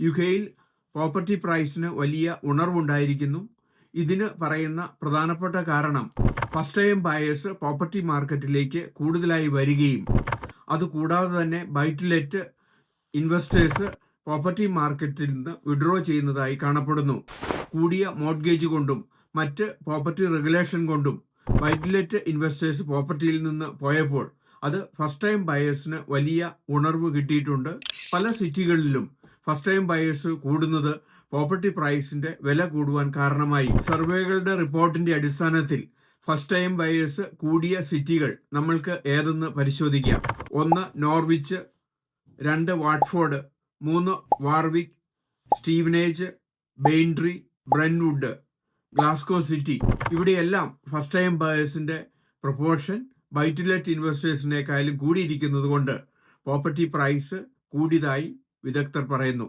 യുകെയിൽ property പ്രൈസിന് വലിയ ഉണർവുണ്ടായിരിക്കുന്നു. ഇതിന് പറയുന്ന പ്രധാനപ്പെട്ട കാരണം ഫസ്റ്റ് ടൈം ബയേഴ്സ് പ്രോപ്പർട്ടി മാർക്കറ്റിലേക്ക് കൂടുതലായി വരികയും അതുകൂടാതെ തന്നെ buy to let investors property മാർക്കറ്റിൽ നിന്ന് വിഡ്രോ ചെയ്യുന്നതായി കാണപ്പെടുന്നു. കൂടിയ മോർട്ട്ഗേജ് കൊണ്ടും മറ്റ് പ്രോപ്പർട്ടി റെഗുലേഷൻ കൊണ്ടും ബൈ ടു ലെറ്റ് ഇൻവെസ്റ്റേഴ്സ് പ്രോപ്പർട്ടിയിൽ നിന്ന് പോയപ്പോൾ അത് ഫസ്റ്റ് ടൈം ബയേഴ്സിന് വലിയ ഉണർവ് കിട്ടിയിട്ടുണ്ട്. പല സിറ്റികളിലും ഫസ്റ്റ് ടൈം ബയേഴ്സ് കൂടുന്നത് പ്രോപ്പർട്ടി പ്രൈസിന്റെ വില കൂടുവാൻ കാരണമായി. സർവേകളുടെ റിപ്പോർട്ടിന്റെ അടിസ്ഥാനത്തിൽ ഫസ്റ്റ് ടൈം ബയേഴ്സ് കൂടിയ സിറ്റികൾ നമ്മൾക്ക് ഏതെന്ന് പരിശോധിക്കാം. 1 Norwich, 2 Watford, 3 Warwick, Stevenage, Braintree, Brentwood, Glasgow city. ഇവിടെയെല്ലാം ഫസ്റ്റ് ടൈം ബയേഴ്സിന്റെ പ്രൊപ്പോർഷൻ ബൈ ടു ലെറ്റ് ഇൻവെസ്റ്റേഴ്സിനേക്കാളും കൂടിയിരിക്കുന്നത് കൊണ്ട് പ്രോപ്പർട്ടി പ്രൈസ് കൂടിയതായി വിദഗ്ധർ പറയുന്നു.